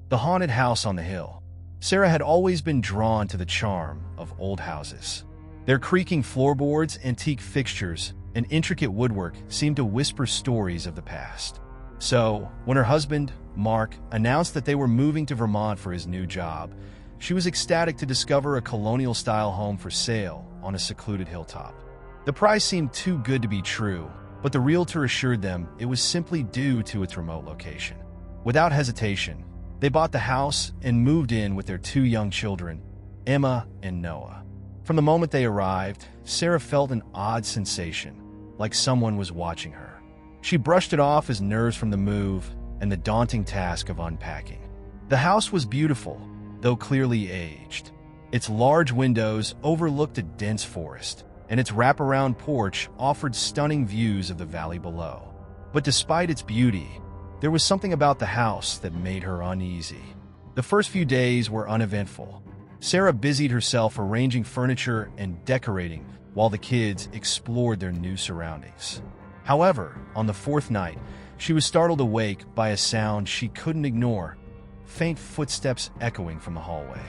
The haunted house on the hill. Sarah had always been drawn to the charm of old houses. Their creaking floorboards, antique fixtures, and intricate woodwork seemed to whisper stories of the past. So, when her husband, Mark, announced that they were moving to Vermont for his new job, she was ecstatic to discover a colonial-style home for sale on a secluded hilltop. The price seemed too good to be true, but the realtor assured them it was simply due to its remote location. Without hesitation, they bought the house and moved in with their 2 young children, Emma and Noah. From the moment they arrived, Sarah felt an odd sensation, like someone was watching her. She brushed it off as nerves from the move and the daunting task of unpacking. The house was beautiful, though clearly aged. Its large windows overlooked a dense forest, and its wraparound porch offered stunning views of the valley below. But despite its beauty, there was something about the house that made her uneasy. The first few days were uneventful. Sarah busied herself arranging furniture and decorating while the kids explored their new surroundings. However, on the 4th night, she was startled awake by a sound she couldn't ignore, faint footsteps echoing from the hallway.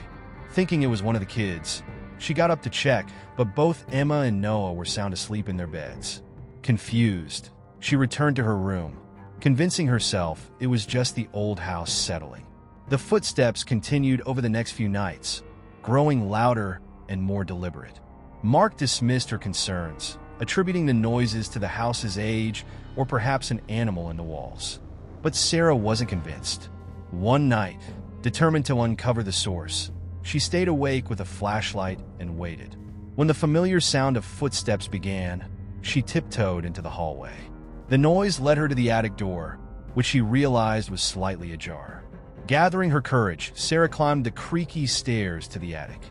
Thinking it was one of the kids, she got up to check, but both Emma and Noah were sound asleep in their beds. Confused, she returned to her room, convincing herself it was just the old house settling. The footsteps continued over the next few nights, growing louder and more deliberate. Mark dismissed her concerns, attributing the noises to the house's age or perhaps an animal in the walls. But Sarah wasn't convinced. One night, determined to uncover the source, she stayed awake with a flashlight and waited. When the familiar sound of footsteps began, she tiptoed into the hallway. The noise led her to the attic door, which she realized was slightly ajar. Gathering her courage, Sarah climbed the creaky stairs to the attic.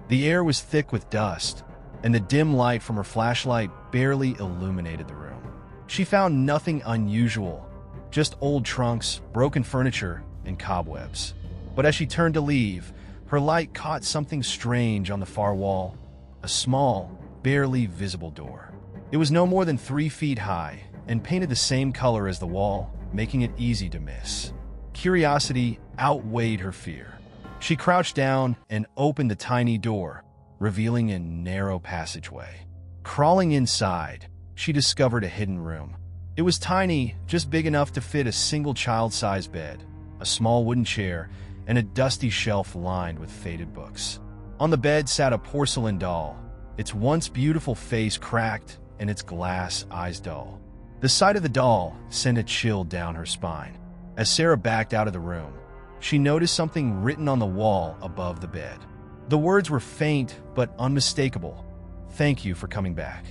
The air was thick with dust, and the dim light from her flashlight barely illuminated the room. She found nothing unusual, just old trunks, broken furniture, and cobwebs. But as she turned to leave, her light caught something strange on the far wall, a small, barely visible door. It was no more than 3 feet high and painted the same color as the wall, making it easy to miss. Curiosity outweighed her fear. She crouched down and opened the tiny door, revealing a narrow passageway. Crawling inside, she discovered a hidden room. It was tiny, just big enough to fit a single child-sized bed, a small wooden chair, and a dusty shelf lined with faded books. On the bed sat a porcelain doll, its once beautiful face cracked and its glass eyes dull. The sight of the doll sent a chill down her spine. As Sarah backed out of the room, she noticed something written on the wall above the bed. The words were faint but unmistakable. "Thank you for coming back."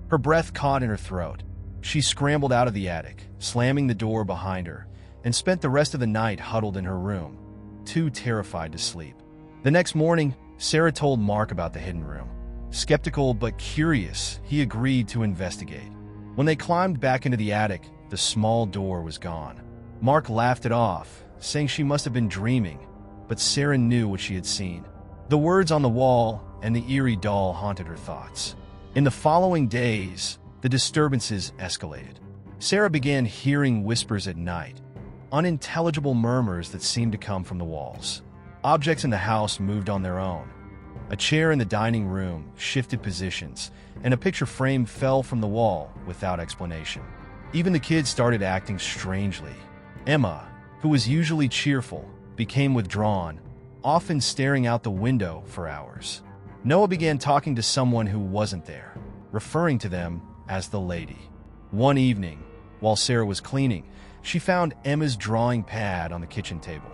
Her breath caught in her throat. She scrambled out of the attic, slamming the door behind her, and spent the rest of the night huddled in her room, too terrified to sleep. The next morning, Sarah told Mark about the hidden room. Skeptical but curious, he agreed to investigate. When they climbed back into the attic, the small door was gone. Mark laughed it off, saying she must have been dreaming, but Sarah knew what she had seen. The words on the wall and the eerie doll haunted her thoughts. In the following days, the disturbances escalated. Sarah began hearing whispers at night, unintelligible murmurs that seemed to come from the walls. Objects in the house moved on their own. A chair in the dining room shifted positions, and a picture frame fell from the wall without explanation. Even the kids started acting strangely. Emma, who was usually cheerful, became withdrawn, often staring out the window for hours. Noah began talking to someone who wasn't there, referring to them as the lady. One evening, while Sarah was cleaning, she found Emma's drawing pad on the kitchen table.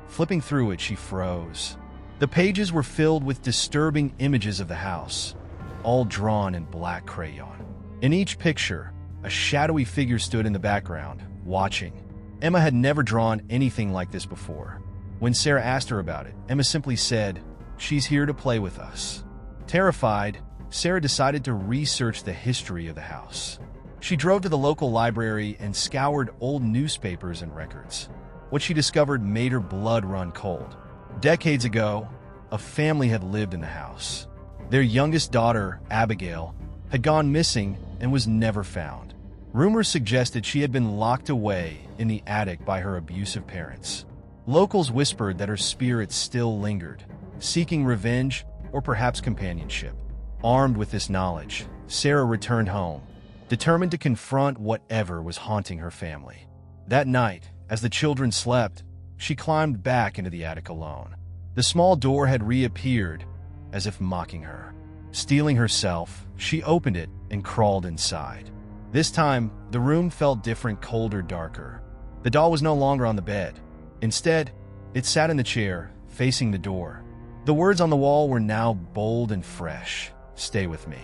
Flipping through it, she froze. The pages were filled with disturbing images of the house, all drawn in black crayon. In each picture, a shadowy figure stood in the background, watching. Emma had never drawn anything like this before. When Sarah asked her about it, Emma simply said, "She's here to play with us." Terrified, Sarah decided to research the history of the house. She drove to the local library and scoured old newspapers and records. What she discovered made her blood run cold. Decades ago, a family had lived in the house. Their youngest daughter, Abigail, had gone missing and was never found. Rumors suggested she had been locked away in the attic by her abusive parents. Locals whispered that her spirit still lingered, seeking revenge or perhaps companionship. Armed with this knowledge, Sarah returned home, determined to confront whatever was haunting her family. That night, as the children slept, she climbed back into the attic alone. The small door had reappeared, as if mocking her. Steeling herself, she opened it and crawled inside. This time, the room felt different, colder, darker. The doll was no longer on the bed. Instead, it sat in the chair, facing the door. The words on the wall were now bold and fresh. "Stay with me."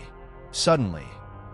Suddenly,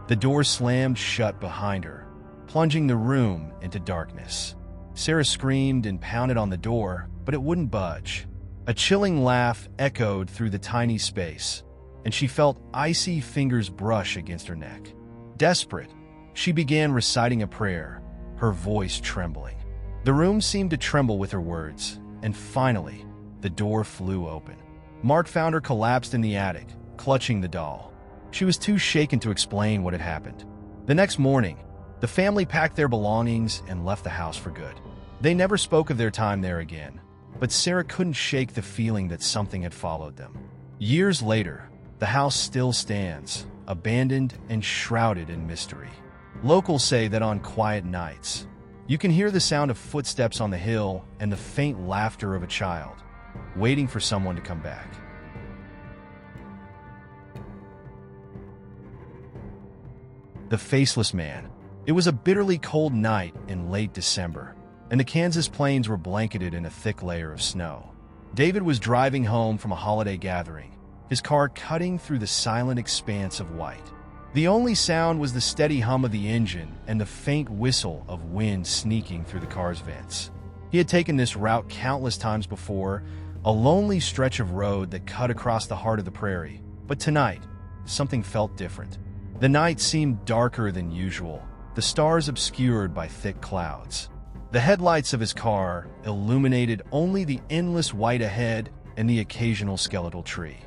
the door slammed shut behind her, plunging the room into darkness. Sarah screamed and pounded on the door, but it wouldn't budge. A chilling laugh echoed through the tiny space, and she felt icy fingers brush against her neck. Desperate, she began reciting a prayer, her voice trembling. The room seemed to tremble with her words, and finally, the door flew open. Mark found her collapsed in the attic, clutching the doll. She was too shaken to explain what had happened. The next morning, the family packed their belongings and left the house for good. They never spoke of their time there again, but Sarah couldn't shake the feeling that something had followed them. Years later, the house still stands, abandoned and shrouded in mystery. Locals say that on quiet nights, you can hear the sound of footsteps on the hill and the faint laughter of a child, waiting for someone to come back. The Faceless Man. It was a bitterly cold night in late December, and the Kansas plains were blanketed in a thick layer of snow. David was driving home from a holiday gathering, his car cutting through the silent expanse of white. The only sound was the steady hum of the engine and the faint whistle of wind sneaking through the car's vents. He had taken this route countless times before, a lonely stretch of road that cut across the heart of the prairie. But tonight, something felt different. The night seemed darker than usual, the stars obscured by thick clouds. The headlights of his car illuminated only the endless white ahead and the occasional skeletal tree.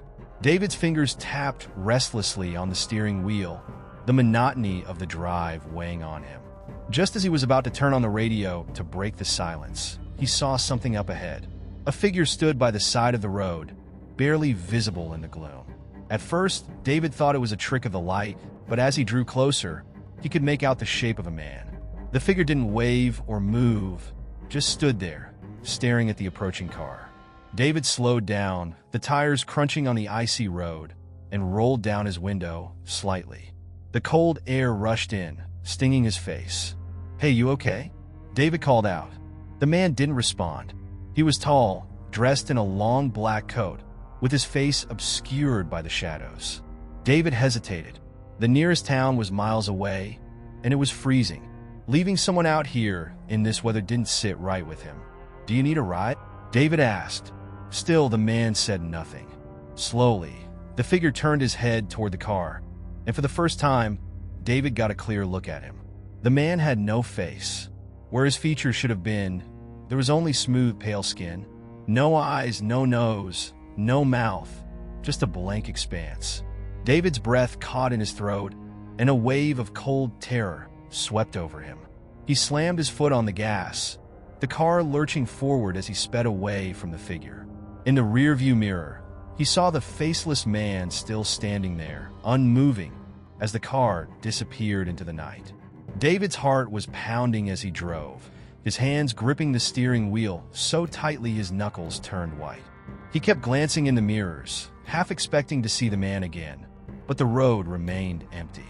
David's fingers tapped restlessly on the steering wheel, the monotony of the drive weighing on him. Just as he was about to turn on the radio to break the silence, he saw something up ahead. A figure stood by the side of the road, barely visible in the gloom. At first, David thought it was a trick of the light, but as he drew closer, he could make out the shape of a man. The figure didn't wave or move, just stood there, staring at the approaching car. David slowed down, the tires crunching on the icy road, and rolled down his window slightly. The cold air rushed in, stinging his face. "Hey, you okay?" David called out. The man didn't respond. He was tall, dressed in a long black coat, with his face obscured by the shadows. David hesitated. The nearest town was miles away, and it was freezing. Leaving someone out here in this weather didn't sit right with him. "Do you need a ride?" David asked. Still, the man said nothing. Slowly, the figure turned his head toward the car, and for the first time, David got a clear look at him. The man had no face. Where his features should have been, there was only smooth, pale skin. No eyes, no nose, no mouth, just a blank expanse. David's breath caught in his throat, and a wave of cold terror swept over him. He slammed his foot on the gas, the car lurching forward as he sped away from the figure. In the rearview mirror, he saw the faceless man still standing there, unmoving, as the car disappeared into the night. David's heart was pounding as he drove, his hands gripping the steering wheel so tightly his knuckles turned white. He kept glancing in the mirrors, half expecting to see the man again, but the road remained empty.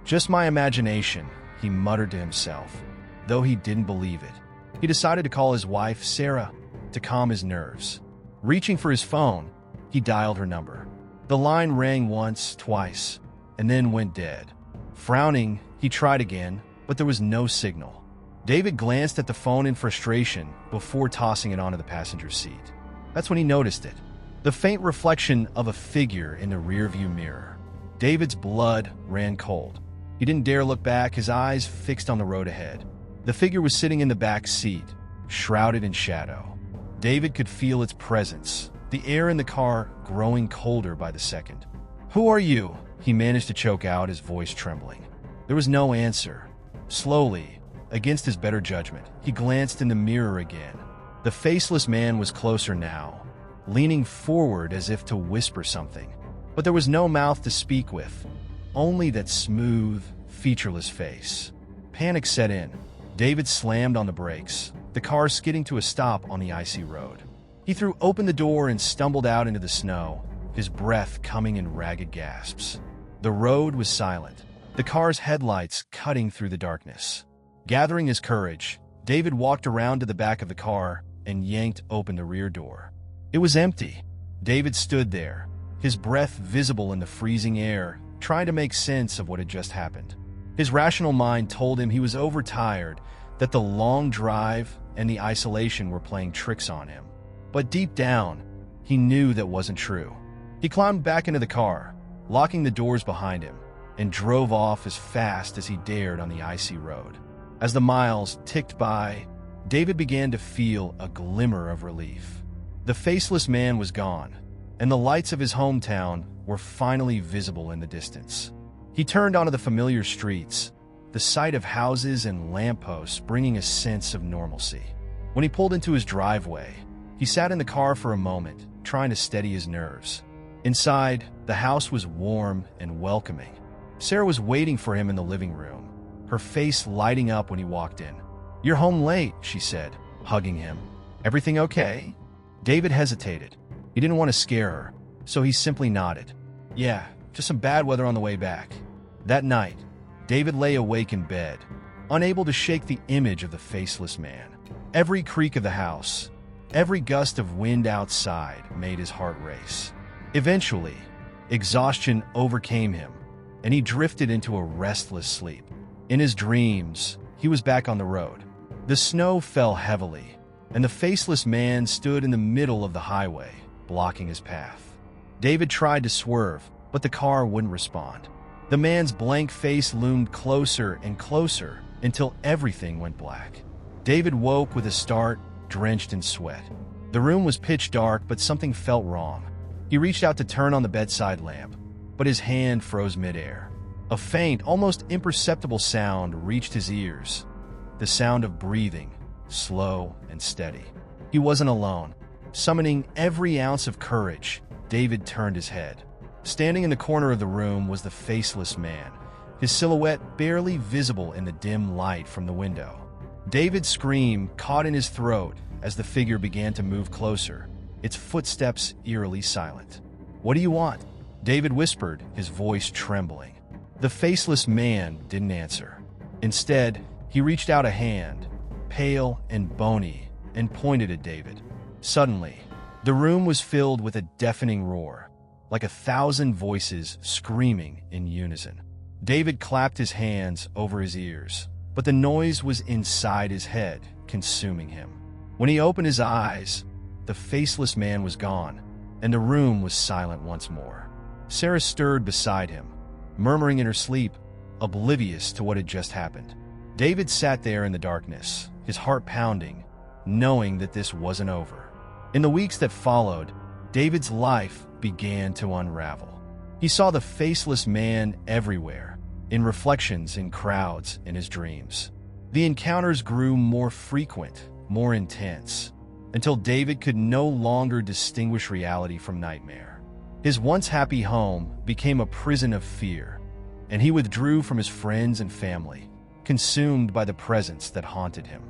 "Just my imagination," he muttered to himself, though he didn't believe it. He decided to call his wife, Sarah, to calm his nerves. Reaching for his phone, he dialed her number. The line rang once, twice, and then went dead. Frowning, he tried again, but there was no signal. David glanced at the phone in frustration before tossing it onto the passenger seat. That's when he noticed it, the faint reflection of a figure in the rearview mirror. David's blood ran cold. He didn't dare look back, his eyes fixed on the road ahead. The figure was sitting in the back seat, shrouded in shadow. David could feel its presence, the air in the car growing colder by the second. "Who are you?" he managed to choke out, his voice trembling. There was no answer. Slowly, against his better judgment, he glanced in the mirror again. The faceless man was closer now, leaning forward as if to whisper something. But there was no mouth to speak with, only that smooth, featureless face. Panic set in. David slammed on the brakes, the car skidding to a stop on the icy road. He threw open the door and stumbled out into the snow, his breath coming in ragged gasps. The road was silent, the car's headlights cutting through the darkness. Gathering his courage, David walked around to the back of the car and yanked open the rear door. It was empty. David stood there, his breath visible in the freezing air, trying to make sense of what had just happened. His rational mind told him he was overtired, that the long drive and the isolation were playing tricks on him. But deep down, he knew that wasn't true. He climbed back into the car, locking the doors behind him, and drove off as fast as he dared on the icy road. As the miles ticked by, David began to feel a glimmer of relief. The faceless man was gone, and the lights of his hometown were finally visible in the distance. He turned onto the familiar streets, the sight of houses and lampposts bringing a sense of normalcy. When he pulled into his driveway, he sat in the car for a moment, trying to steady his nerves. Inside, the house was warm and welcoming. Sarah was waiting for him in the living room, her face lighting up when he walked in. "You're home late," she said, hugging him. "Everything okay?" David hesitated. He didn't want to scare her, so he simply nodded. "Yeah, just some bad weather on the way back." That night, David lay awake in bed, unable to shake the image of the faceless man. Every creak of the house, every gust of wind outside made his heart race. Eventually, exhaustion overcame him, and he drifted into a restless sleep. In his dreams, he was back on the road. The snow fell heavily, and the faceless man stood in the middle of the highway, blocking his path. David tried to swerve, but the car wouldn't respond. The man's blank face loomed closer and closer until everything went black. David woke with a start, drenched in sweat. The room was pitch dark, but something felt wrong. He reached out to turn on the bedside lamp, but his hand froze midair. A faint, almost imperceptible sound reached his ears. The sound of breathing, slow and steady. He wasn't alone. Summoning every ounce of courage, David turned his head. Standing in the corner of the room was the faceless man, his silhouette barely visible in the dim light from the window. David's scream caught in his throat as the figure began to move closer, its footsteps eerily silent. "What do you want?" David whispered, his voice trembling. The faceless man didn't answer. Instead, he reached out a hand, pale and bony, and pointed at David. Suddenly, the room was filled with a deafening roar, like 1,000 voices screaming in unison. David clapped his hands over his ears, but the noise was inside his head, consuming him. When he opened his eyes, the faceless man was gone, and the room was silent once more. Sarah stirred beside him, murmuring in her sleep, oblivious to what had just happened. David sat there in the darkness, his heart pounding, knowing that this wasn't over. In the weeks that followed, David's life began to unravel. He saw the faceless man everywhere, in reflections in crowds in his dreams. The encounters grew more frequent, more intense, until David could no longer distinguish reality from nightmare. His once happy home became a prison of fear, and he withdrew from his friends and family, consumed by the presence that haunted him.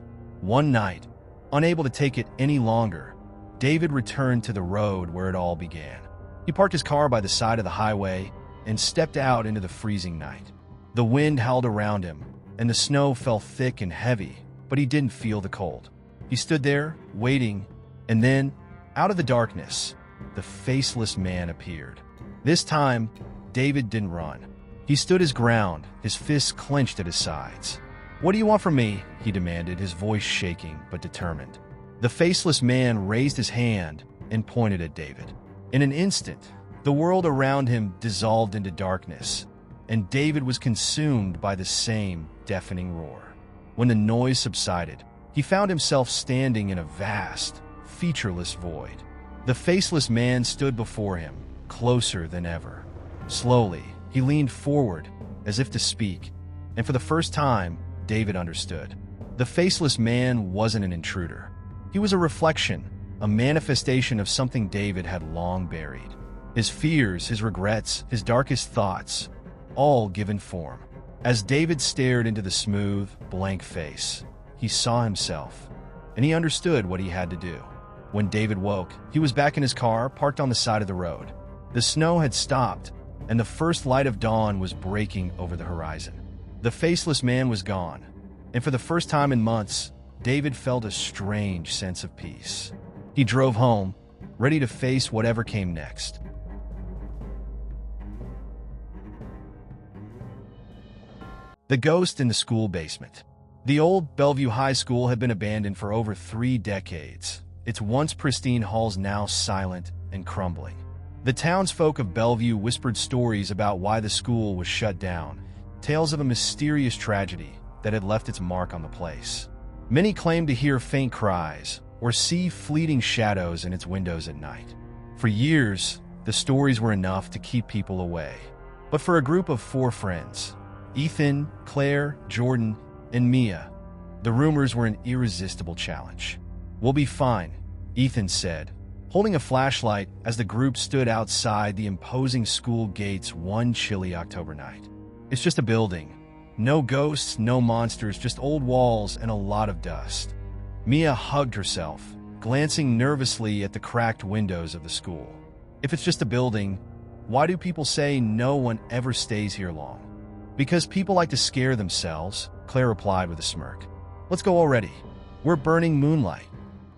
One night, unable to take it any longer, David returned to the road where it all began. He parked his car by the side of the highway and stepped out into the freezing night. The wind howled around him, and the snow fell thick and heavy, but he didn't feel the cold. He stood there, waiting, and then, out of the darkness, the faceless man appeared. This time, David didn't run. He stood his ground, his fists clenched at his sides. "What do you want from me?" he demanded, his voice shaking but determined. The faceless man raised his hand and pointed at David. In an instant, the world around him dissolved into darkness, and David was consumed by the same deafening roar. When the noise subsided, he found himself standing in a vast, featureless void. The faceless man stood before him, closer than ever. Slowly, he leaned forward, as if to speak, and for the first time, David understood. The faceless man wasn't an intruder. He was a reflection, a manifestation of something David had long buried. His fears, his regrets, his darkest thoughts, all given form. As David stared into the smooth, blank face, he saw himself, and he understood what he had to do. When David woke, he was back in his car, parked on the side of the road. The snow had stopped, and the first light of dawn was breaking over the horizon. The faceless man was gone, and for the first time in months, David felt a strange sense of peace. He drove home, ready to face whatever came next. The ghost in the school basement. The old Bellevue High School had been abandoned for over 3 decades, its once pristine halls now silent and crumbling. The townsfolk of Bellevue whispered stories about why the school was shut down, tales of a mysterious tragedy that had left its mark on the place. Many claimed to hear faint cries or see fleeting shadows in its windows at night. For years, the stories were enough to keep people away. But for a group of 4 friends, Ethan, Claire, Jordan, and Mia, the rumors were an irresistible challenge. "We'll be fine," Ethan said, holding a flashlight as the group stood outside the imposing school gates one chilly October night. "It's just a building. No ghosts, no monsters, just old walls and a lot of dust." Mia hugged herself, glancing nervously at the cracked windows of the school. "If it's just a building, why do people say no one ever stays here long?" "Because people like to scare themselves," Claire replied with a smirk. "Let's go already. We're burning moonlight."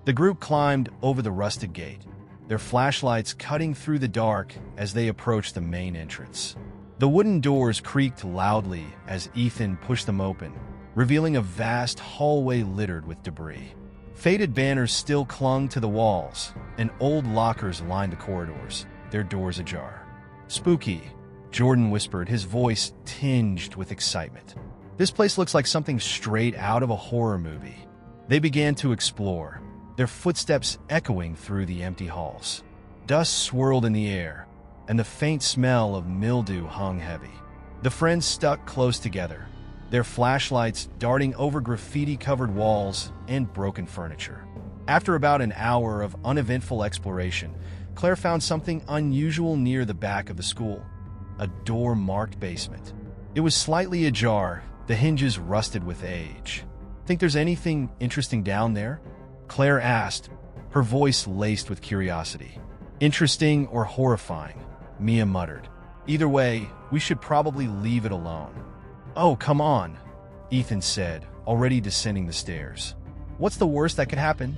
The group climbed over the rusted gate, their flashlights cutting through the dark as they approached the main entrance. The wooden doors creaked loudly as Ethan pushed them open, revealing a vast hallway littered with debris. Faded banners still clung to the walls, and old lockers lined the corridors, their doors ajar. "Spooky," Jordan whispered, his voice tinged with excitement. "This place looks like something straight out of a horror movie." They began to explore, their footsteps echoing through the empty halls. Dust swirled in the air, and the faint smell of mildew hung heavy. The friends stuck close together, their flashlights darting over graffiti-covered walls and broken furniture. After about an hour of uneventful exploration, Claire found something unusual near the back of the school, a door-marked basement. It was slightly ajar, the hinges rusted with age. "Think there's anything interesting down there?" Claire asked, her voice laced with curiosity. "Interesting or horrifying?" Mia muttered. "Either way, we should probably leave it alone." "Oh, come on," Ethan said, already descending the stairs. "What's the worst that could happen?"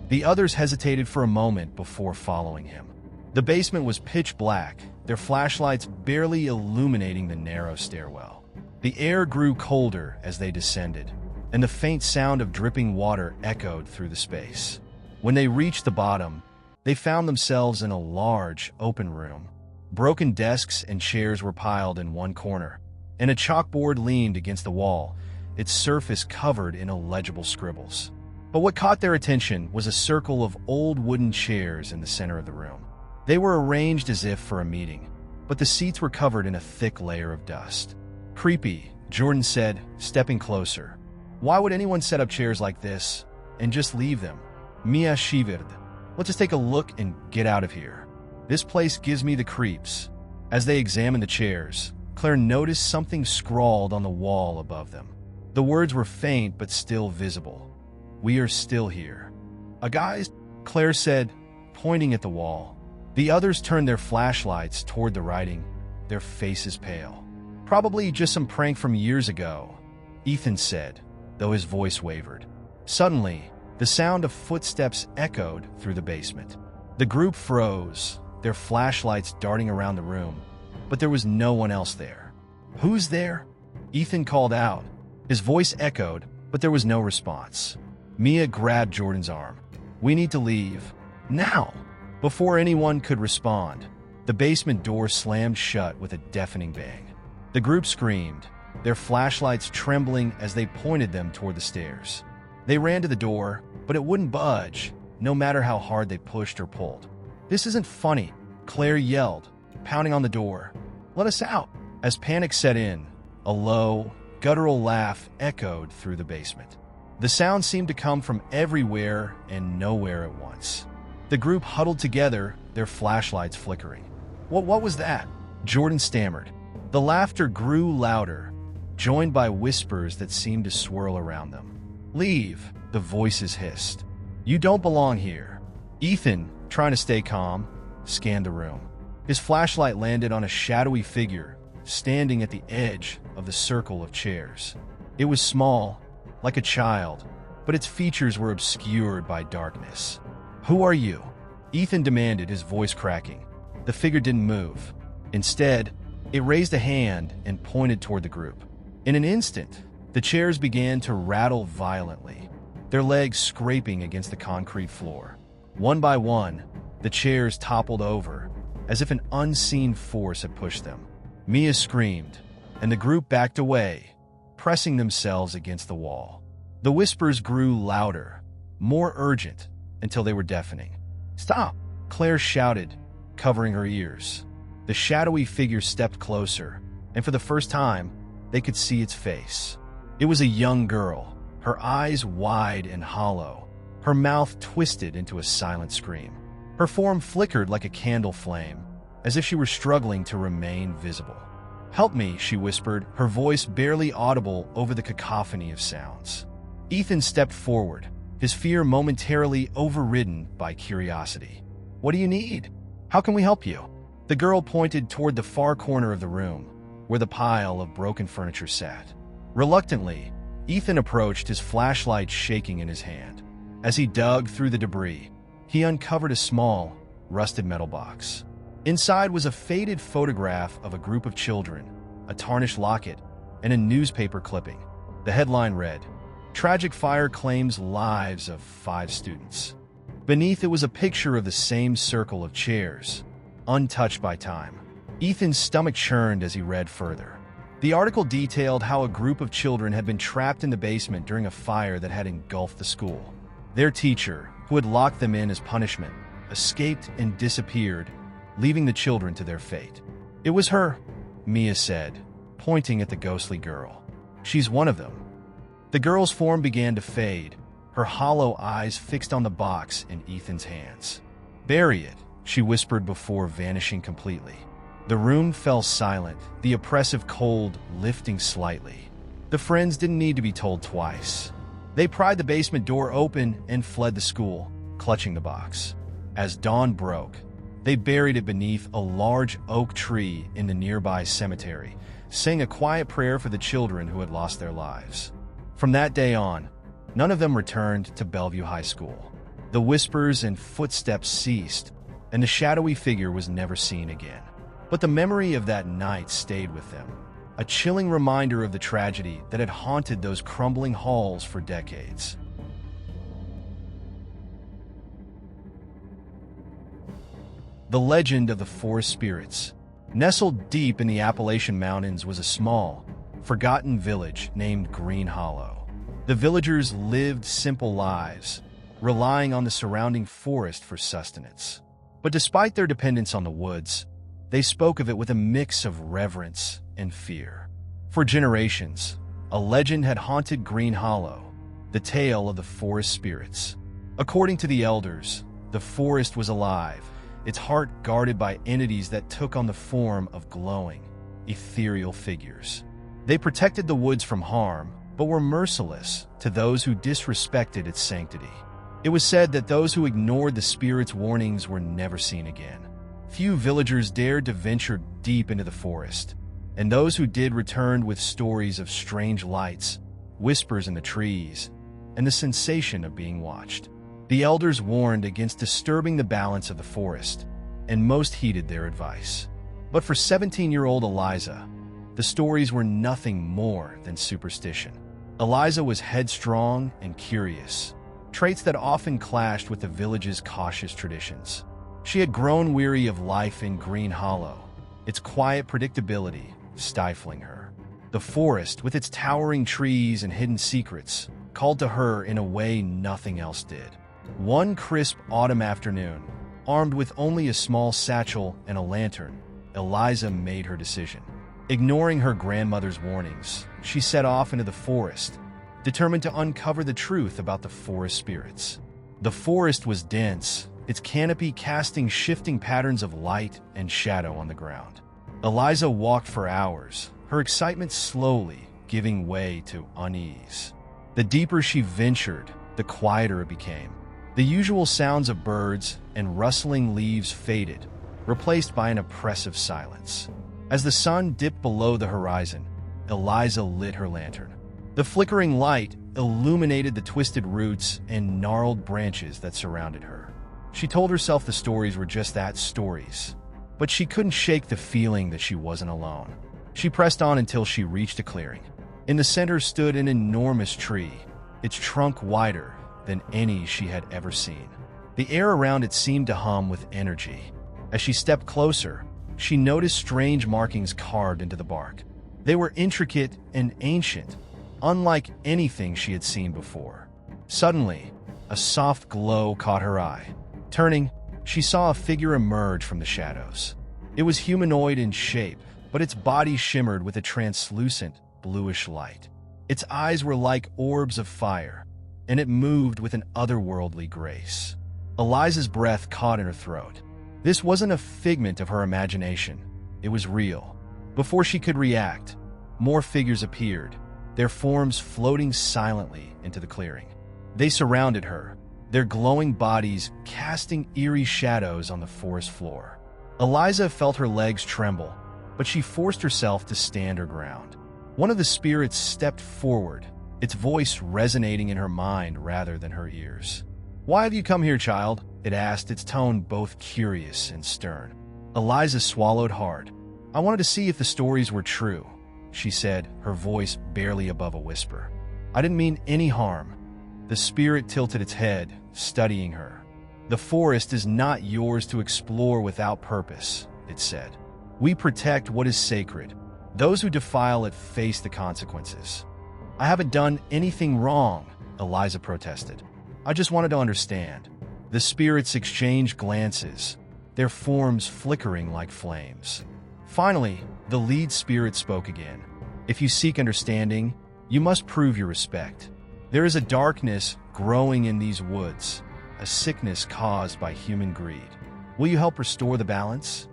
The others hesitated for a moment before following him. The basement was pitch black, their flashlights barely illuminating the narrow stairwell. The air grew colder as they descended, and the faint sound of dripping water echoed through the space. When they reached the bottom, they found themselves in a large, open room. Broken desks and chairs were piled in one corner, and a chalkboard leaned against the wall, its surface covered in illegible scribbles. But what caught their attention was a circle of old wooden chairs in the center of the room. They were arranged as if for a meeting, but the seats were covered in a thick layer of dust. "Creepy," Jordan said, stepping closer. "Why would anyone set up chairs like this and just leave them?" Mia shivered. "Let's just take a look and get out of here. This place gives me the creeps." As they examined the chairs, Claire noticed something scrawled on the wall above them. The words were faint but still visible. "We are still here." "A guy," Claire said, pointing at the wall. The others turned their flashlights toward the writing, their faces pale. "Probably just some prank from years ago," Ethan said, though his voice wavered. Suddenly, the sound of footsteps echoed through the basement. The group froze, their flashlights darting around the room, but there was no one else there. "Who's there?" Ethan called out. His voice echoed, but there was no response. Mia grabbed Jordan's arm. "We need to leave. Now!" Before anyone could respond, the basement door slammed shut with a deafening bang. The group screamed, their flashlights trembling as they pointed them toward the stairs. They ran to the door, but it wouldn't budge, no matter how hard they pushed or pulled. "This isn't funny," Claire yelled, pounding on the door. "Let us out." As panic set in, a low, guttural laugh echoed through the basement. The sound seemed to come from everywhere and nowhere at once. The group huddled together, their flashlights flickering. What was that?" Jordan stammered. The laughter grew louder, joined by whispers that seemed to swirl around them. "Leave," the voices hissed. "You don't belong here." Ethan, trying to stay calm, scanned the room. His flashlight landed on a shadowy figure standing at the edge of the circle of chairs. It was small, like a child, but its features were obscured by darkness. "Who are you?" Ethan demanded, his voice cracking. The figure didn't move. Instead, it raised a hand and pointed toward the group. In an instant, the chairs began to rattle violently, their legs scraping against the concrete floor. One by one, the chairs toppled over, as if an unseen force had pushed them. Mia screamed, and the group backed away, pressing themselves against the wall. The whispers grew louder, more urgent, until they were deafening. "Stop!" Claire shouted, covering her ears. The shadowy figure stepped closer, and for the first time, they could see its face. It was a young girl, her eyes wide and hollow, her mouth twisted into a silent scream. Her form flickered like a candle flame, as if she were struggling to remain visible. "Help me," she whispered, her voice barely audible over the cacophony of sounds. Ethan stepped forward, his fear momentarily overridden by curiosity. "What do you need? How can we help you?" The girl pointed toward the far corner of the room, where the pile of broken furniture sat. Reluctantly, Ethan approached, his flashlight shaking in his hand. As he dug through the debris, he uncovered a small, rusted metal box. Inside was a faded photograph of a group of children, a tarnished locket, and a newspaper clipping. The headline read, "Tragic fire claims lives of 5 students." Beneath it was a picture of the same circle of chairs, untouched by time. Ethan's stomach churned as he read further. The article detailed how a group of children had been trapped in the basement during a fire that had engulfed the school. Their teacher, who had locked them in as punishment, escaped and disappeared, leaving the children to their fate. "It was her," Mia said, pointing at the ghostly girl. "She's one of them." The girl's form began to fade, her hollow eyes fixed on the box in Ethan's hands. "Bury it," she whispered before vanishing completely. The room fell silent, the oppressive cold lifting slightly. The friends didn't need to be told twice. They pried the basement door open and fled the school, clutching the box. As dawn broke, they buried it beneath a large oak tree in the nearby cemetery, saying a quiet prayer for the children who had lost their lives. From that day on, none of them returned to Bellevue High School. The whispers and footsteps ceased, and the shadowy figure was never seen again. But the memory of that night stayed with them, a chilling reminder of the tragedy that had haunted those crumbling halls for decades. The legend of the forest spirits. Nestled deep in the Appalachian Mountains was a small, forgotten village named Green Hollow. The villagers lived simple lives, relying on the surrounding forest for sustenance. But despite their dependence on the woods, they spoke of it with a mix of reverence and fear. For generations, a legend had haunted Green Hollow, the tale of the forest spirits. According to the elders, the forest was alive, its heart guarded by entities that took on the form of glowing, ethereal figures. They protected the woods from harm, but were merciless to those who disrespected its sanctity. It was said that those who ignored the spirits' warnings were never seen again. Few villagers dared to venture deep into the forest, and those who did returned with stories of strange lights, whispers in the trees, and the sensation of being watched. The elders warned against disturbing the balance of the forest, and most heeded their advice. But for 17-year-old Eliza, the stories were nothing more than superstition. Eliza was headstrong and curious, traits that often clashed with the village's cautious traditions. She had grown weary of life in Green Hollow, its quiet predictability stifling her. The forest, with its towering trees and hidden secrets, called to her in a way nothing else did. One crisp autumn afternoon, armed with only a small satchel and a lantern, Eliza made her decision. Ignoring her grandmother's warnings, she set off into the forest, determined to uncover the truth about the forest spirits. The forest was dense, its canopy casting shifting patterns of light and shadow on the ground. Eliza walked for hours, her excitement slowly giving way to unease. The deeper she ventured, the quieter it became. The usual sounds of birds and rustling leaves faded, replaced by an oppressive silence. As the sun dipped below the horizon, Eliza lit her lantern. The flickering light illuminated the twisted roots and gnarled branches that surrounded her. She told herself the stories were just that, stories. But she couldn't shake the feeling that she wasn't alone. She pressed on until she reached a clearing. In the center stood an enormous tree, its trunk wider than any she had ever seen. The air around it seemed to hum with energy. As she stepped closer, she noticed strange markings carved into the bark. They were intricate and ancient, unlike anything she had seen before. Suddenly, a soft glow caught her eye. Turning, she saw a figure emerge from the shadows. It was humanoid in shape, but its body shimmered with a translucent, bluish light. Its eyes were like orbs of fire, and it moved with an otherworldly grace. Eliza's breath caught in her throat. This wasn't a figment of her imagination. It was real. Before she could react, more figures appeared, their forms floating silently into the clearing. They surrounded her, their glowing bodies casting eerie shadows on the forest floor. Eliza felt her legs tremble, but she forced herself to stand her ground. One of the spirits stepped forward, its voice resonating in her mind rather than her ears. "Why have you come here, child?" it asked, its tone both curious and stern. Eliza swallowed hard. "I wanted to see if the stories were true," she said, her voice barely above a whisper. "I didn't mean any harm." The spirit tilted its head, studying her. "The forest is not yours to explore without purpose," it said. "We protect what is sacred. Those who defile it face the consequences." "I haven't done anything wrong," Eliza protested. "I just wanted to understand." The spirits exchanged glances, their forms flickering like flames. Finally, the lead spirit spoke again. "If you seek understanding, you must prove your respect. There is a darkness growing in these woods, a sickness caused by human greed. Will you help restore the balance?"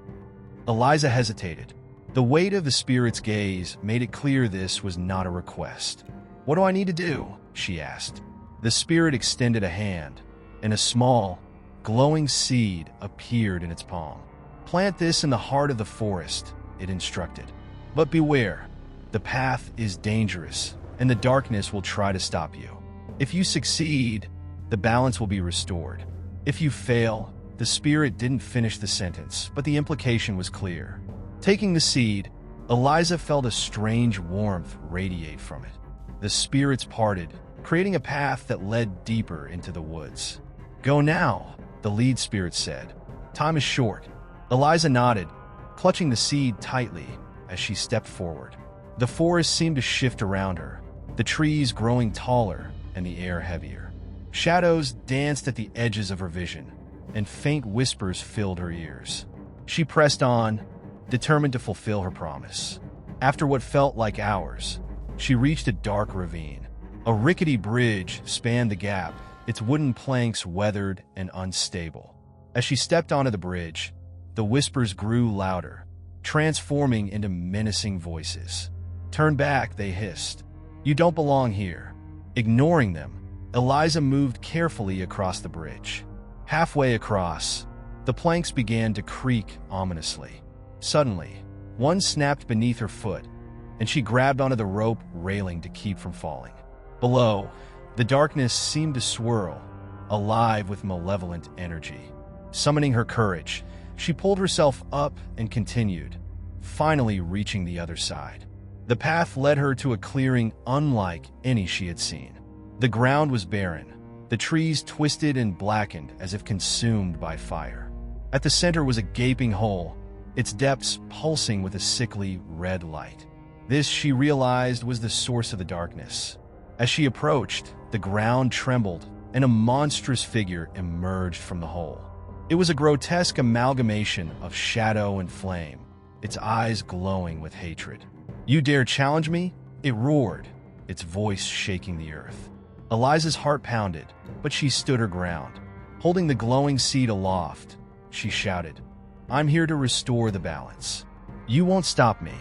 Eliza hesitated. The weight of the spirit's gaze made it clear this was not a request. "What do I need to do?" she asked. The spirit extended a hand, and a small, glowing seed appeared in its palm. "Plant this in the heart of the forest," it instructed. "But beware, the path is dangerous, and the darkness will try to stop you. If you succeed, the balance will be restored. If you fail," the spirit didn't finish the sentence, but the implication was clear. Taking the seed, Eliza felt a strange warmth radiate from it. The spirits parted, creating a path that led deeper into the woods. "Go now," the lead spirit said. "Time is short." Eliza nodded, clutching the seed tightly as she stepped forward. The forest seemed to shift around her, the trees growing taller and the air heavier. Shadows danced at the edges of her vision, and faint whispers filled her ears. She pressed on, determined to fulfill her promise. After what felt like hours, she reached a dark ravine. A rickety bridge spanned the gap, its wooden planks weathered and unstable. As she stepped onto the bridge, the whispers grew louder, transforming into menacing voices. "Turn back," they hissed. "You don't belong here." Ignoring them, Eliza moved carefully across the bridge. Halfway across, the planks began to creak ominously. Suddenly, one snapped beneath her foot, and she grabbed onto the rope railing to keep from falling. Below, the darkness seemed to swirl, alive with malevolent energy. Summoning her courage, she pulled herself up and continued, finally reaching the other side. The path led her to a clearing unlike any she had seen. The ground was barren, the trees twisted and blackened as if consumed by fire. At the center was a gaping hole, its depths pulsing with a sickly red light. This, she realized, was the source of the darkness. As she approached, the ground trembled, and a monstrous figure emerged from the hole. It was a grotesque amalgamation of shadow and flame, its eyes glowing with hatred. "You dare challenge me?" it roared, its voice shaking the earth. Eliza's heart pounded, but she stood her ground. Holding the glowing seed aloft, she shouted, "I'm here to restore the balance. You won't stop me."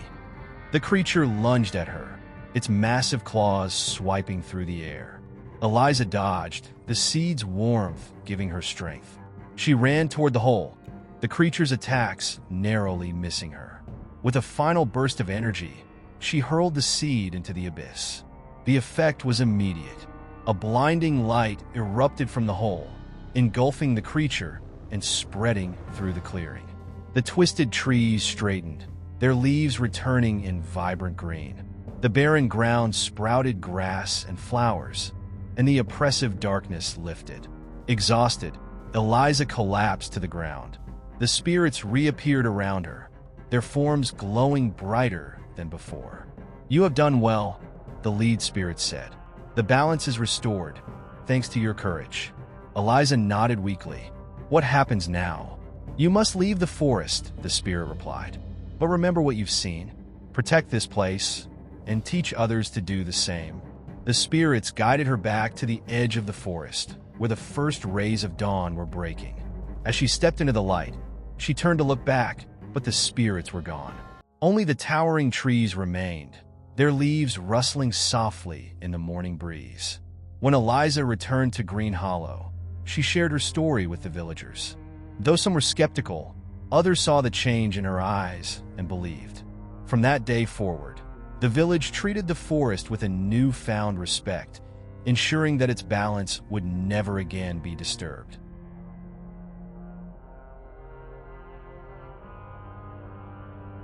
The creature lunged at her, its massive claws swiping through the air. Eliza dodged, the seed's warmth giving her strength. She ran toward the hole, the creature's attacks narrowly missing her. With a final burst of energy, she hurled the seed into the abyss. The effect was immediate. A blinding light erupted from the hole, engulfing the creature and spreading through the clearing. The twisted trees straightened, their leaves returning in vibrant green. The barren ground sprouted grass and flowers, and the oppressive darkness lifted. Exhausted, Eliza collapsed to the ground. The spirits reappeared around her, their forms glowing brighter than before. "You have done well," the lead spirit said. "The balance is restored, thanks to your courage." Eliza nodded weakly. "What happens now?" "You must leave the forest," the spirit replied. "But remember what you've seen. Protect this place, and teach others to do the same." The spirits guided her back to the edge of the forest, where the first rays of dawn were breaking. As she stepped into the light, she turned to look back, but the spirits were gone. Only the towering trees remained, their leaves rustling softly in the morning breeze. When Eliza returned to Green Hollow, she shared her story with the villagers. Though some were skeptical, others saw the change in her eyes and believed. From that day forward, the village treated the forest with a newfound respect, ensuring that its balance would never again be disturbed.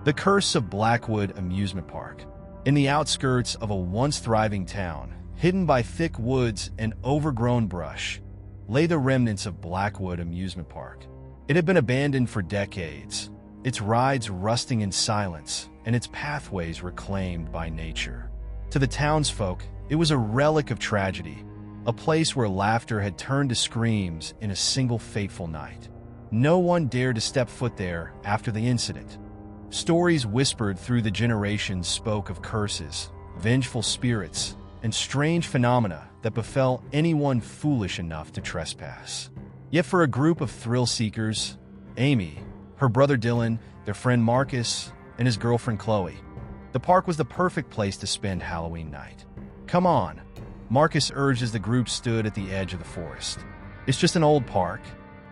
The Curse of Blackwood Amusement Park. In the outskirts of a once thriving town, hidden by thick woods and overgrown brush, lay the remnants of Blackwood Amusement Park. It had been abandoned for decades, its rides rusting in silence and its pathways reclaimed by nature. To the townsfolk, it was a relic of tragedy, a place where laughter had turned to screams in a single fateful night. No one dared to step foot there after the incident. Stories whispered through the generations spoke of curses, vengeful spirits, and strange phenomena that befell anyone foolish enough to trespass. Yet for a group of thrill-seekers, Amy, her brother Dylan, their friend Marcus, and his girlfriend Chloe, the park was the perfect place to spend Halloween night. "Come on," Marcus urged as the group stood at the edge of the forest. "It's just an old park.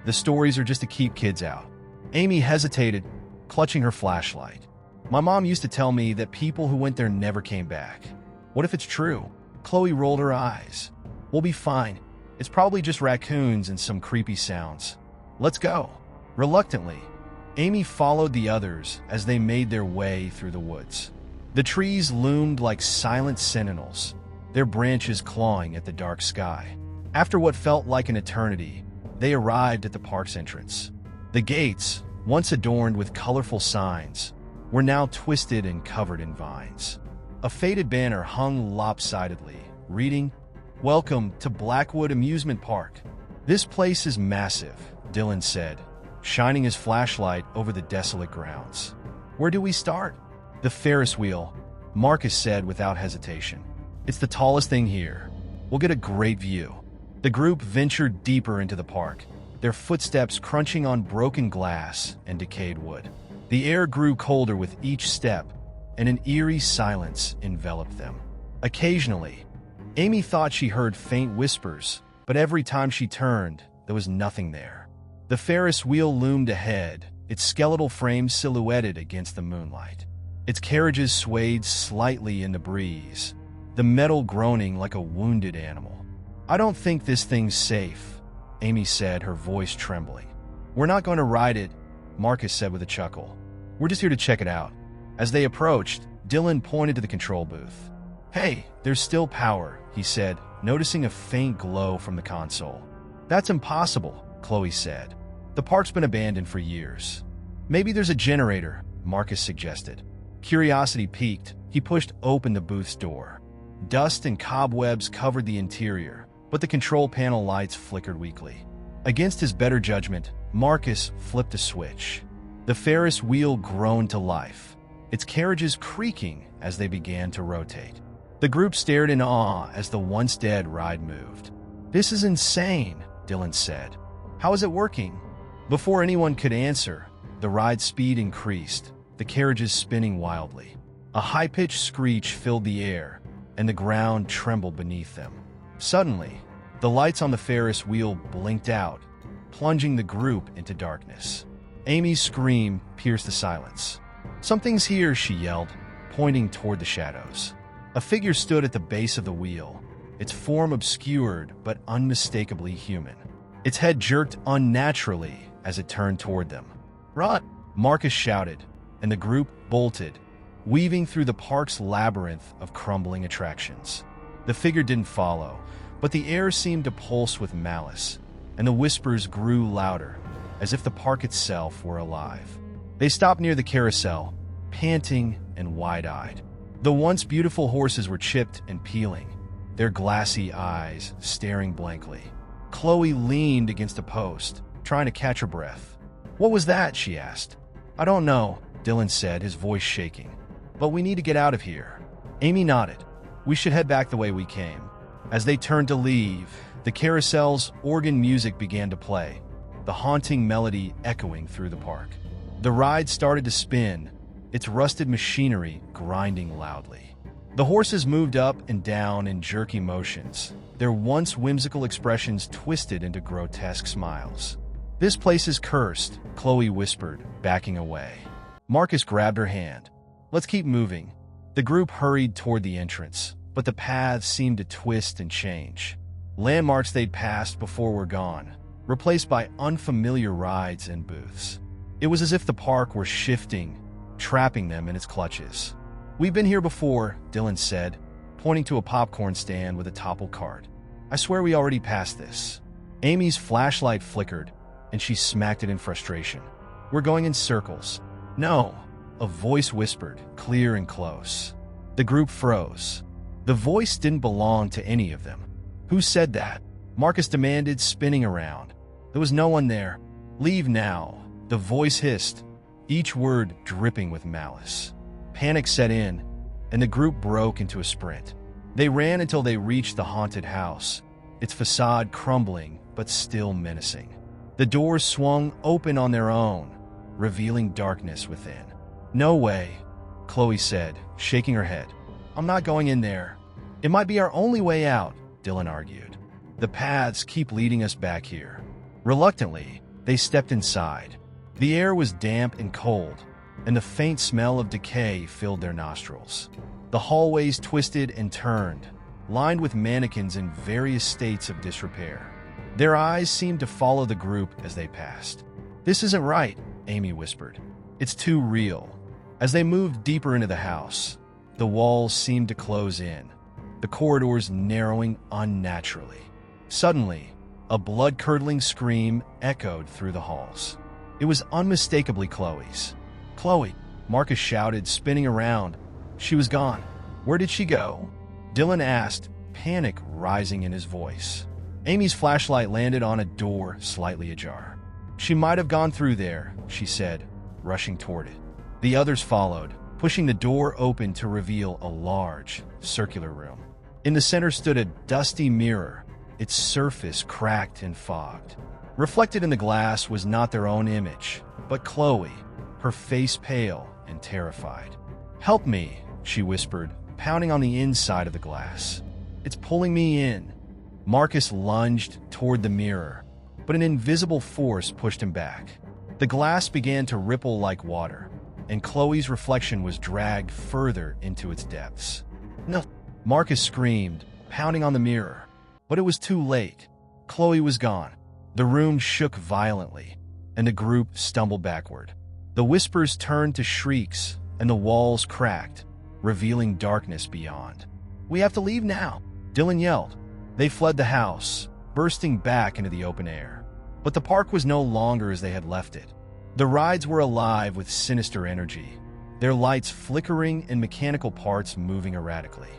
The stories are just to keep kids out." Amy hesitated, clutching her flashlight. "My mom used to tell me that people who went there never came back. What if it's true?" Chloe rolled her eyes. "We'll be fine. It's probably just raccoons and some creepy sounds. Let's go." Reluctantly, Amy followed the others as they made their way through the woods. The trees loomed like silent sentinels, their branches clawing at the dark sky. After what felt like an eternity, they arrived at the park's entrance. The gates, once adorned with colorful signs, were now twisted and covered in vines. A faded banner hung lopsidedly, reading, "Welcome to Blackwood Amusement Park." "This place is massive," Dylan said, shining his flashlight over the desolate grounds. "Where do we start?" "The Ferris wheel," Marcus said without hesitation. "It's the tallest thing here. We'll get a great view." The group ventured deeper into the park, their footsteps crunching on broken glass and decayed wood. The air grew colder with each step, and an eerie silence enveloped them. Occasionally, Amy thought she heard faint whispers, but every time she turned, there was nothing there. The Ferris wheel loomed ahead, its skeletal frame silhouetted against the moonlight. Its carriages swayed slightly in the breeze, the metal groaning like a wounded animal. "I don't think this thing's safe," Amy said, her voice trembling. "We're not going to ride it," Marcus said with a chuckle. "We're just here to check it out." As they approached, Dylan pointed to the control booth. "Hey, there's still power," he said, noticing a faint glow from the console. "That's impossible," Chloe said. "The park's been abandoned for years." "Maybe there's a generator," Marcus suggested. Curiosity piqued, he pushed open the booth's door. Dust and cobwebs covered the interior, but the control panel lights flickered weakly. Against his better judgment, Marcus flipped a switch. The Ferris wheel groaned to life, its carriages creaking as they began to rotate. The group stared in awe as the once-dead ride moved. "This is insane," Dylan said. "How is it working?" Before anyone could answer, the ride's speed increased, the carriages spinning wildly. A high-pitched screech filled the air, and the ground trembled beneath them. Suddenly, the lights on the Ferris wheel blinked out, plunging the group into darkness. Amy's scream pierced the silence. "Something's here," she yelled, pointing toward the shadows. A figure stood at the base of the wheel, its form obscured but unmistakably human. Its head jerked unnaturally as it turned toward them. "Run!" Marcus shouted, and the group bolted, weaving through the park's labyrinth of crumbling attractions. The figure didn't follow, but the air seemed to pulse with malice, and the whispers grew louder, as if the park itself were alive. They stopped near the carousel, panting and wide-eyed. The once beautiful horses were chipped and peeling, their glassy eyes staring blankly. Chloe leaned against a post, trying to catch her breath. "What was that?" she asked. "I don't know," Dylan said, his voice shaking. "But we need to get out of here." Amy nodded. "We should head back the way we came." As they turned to leave, the carousel's organ music began to play, the haunting melody echoing through the park. The ride started to spin, its rusted machinery grinding loudly. The horses moved up and down in jerky motions, their once whimsical expressions twisted into grotesque smiles. "This place is cursed," Chloe whispered, backing away. Marcus grabbed her hand. "Let's keep moving." The group hurried toward the entrance, but the paths seemed to twist and change. Landmarks they'd passed before were gone, replaced by unfamiliar rides and booths. It was as if the park were shifting, trapping them in its clutches. "We've been here before," Dylan said, pointing to a popcorn stand with a toppled cart. "I swear we already passed this." Amy's flashlight flickered, and she smacked it in frustration. "We're going in circles." "No," a voice whispered, clear and close. The group froze. The voice didn't belong to any of them. "Who said that?" Marcus demanded, spinning around. There was no one there. "Leave now," the voice hissed, each word dripping with malice. Panic set in, and the group broke into a sprint. They ran until they reached the haunted house, its facade crumbling but still menacing. The doors swung open on their own, revealing darkness within. "No way," Chloe said, shaking her head. "I'm not going in there." "It might be our only way out," Dylan argued. "The paths keep leading us back here." Reluctantly, they stepped inside. The air was damp and cold, and the faint smell of decay filled their nostrils. The hallways twisted and turned, lined with mannequins in various states of disrepair. Their eyes seemed to follow the group as they passed. "This isn't right," Amy whispered. "It's too real." As they moved deeper into the house, the walls seemed to close in, the corridors narrowing unnaturally. Suddenly, a blood-curdling scream echoed through the halls. It was unmistakably Chloe's. "Chloe!" Marcus shouted, spinning around. She was gone. "Where did she go?" Dylan asked, panic rising in his voice. Amy's flashlight landed on a door slightly ajar. "She might have gone through there," she said, rushing toward it. The others followed, pushing the door open to reveal a large, circular room. In the center stood a dusty mirror, its surface cracked and fogged. Reflected in the glass was not their own image, but Chloe, her face pale and terrified. "Help me," she whispered, pounding on the inside of the glass. "It's pulling me in." Marcus lunged toward the mirror, but an invisible force pushed him back. The glass began to ripple like water, and Chloe's reflection was dragged further into its depths. "No!" Marcus screamed, pounding on the mirror. But it was too late. Chloe was gone. The room shook violently, and the group stumbled backward. The whispers turned to shrieks, and the walls cracked, revealing darkness beyond. "We have to leave now," Dylan yelled. They fled the house, bursting back into the open air. But the park was no longer as they had left it. The rides were alive with sinister energy, their lights flickering and mechanical parts moving erratically.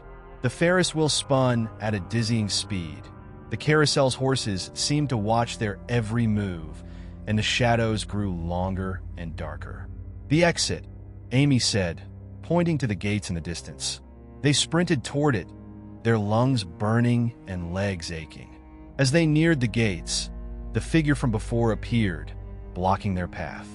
The Ferris wheel spun at a dizzying speed. The carousel's horses seemed to watch their every move, and the shadows grew longer and darker. "The exit," Amy said, pointing to the gates in the distance. They sprinted toward it, their lungs burning and legs aching. As they neared the gates, the figure from before appeared, blocking their path.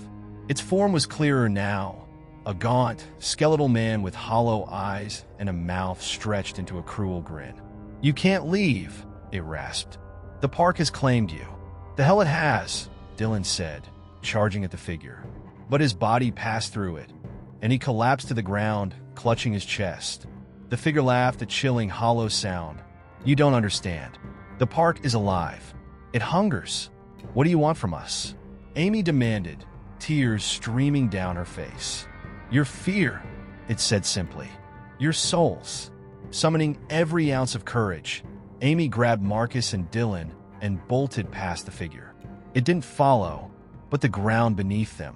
Its form was clearer now, a gaunt, skeletal man with hollow eyes and a mouth stretched into a cruel grin. "You can't leave," it rasped. "The park has claimed you." "The hell it has," Dylan said, charging at the figure. But his body passed through it, and he collapsed to the ground, clutching his chest. The figure laughed, a chilling, hollow sound. "You don't understand. The park is alive. It hungers. What do you want from us?" Amy demanded, tears streaming down her face. "Your fear," it said simply. "Your souls." Summoning every ounce of courage, Amy grabbed Marcus and Dylan and bolted past the figure. It didn't follow, but the ground beneath them,